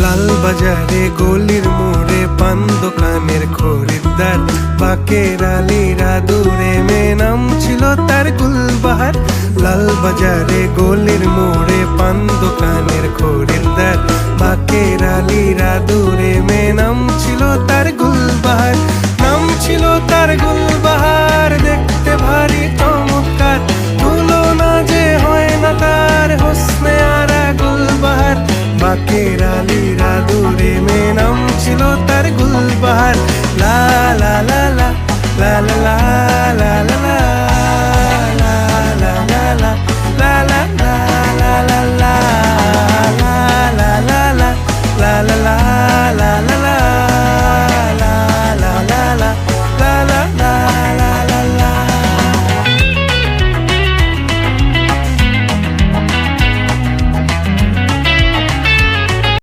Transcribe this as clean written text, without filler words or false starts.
লাল বাজারে গলির মোড়ে পান দোকানের খরিদ্দার, বাকের আলীরা দূরে মেয়ে নাম ছিল তার গুলবাহার। লাল বাজারে গলির মোড়ে পান দোকানের খরিদ্দার, বাকের আলীরা দূরে মেয়ে নাম ছিল তার গুলবাহার। নাম ছিল তার গুলবাহার, দেখতে ভারী চমৎকার, তুলনা যে হয় না তার হোসনে আরা গুলবাহার। বাকের আলীরা দূরে মেয়ে নাম ছিল তার গুলবাহার। লা লা লা লা লা লা লা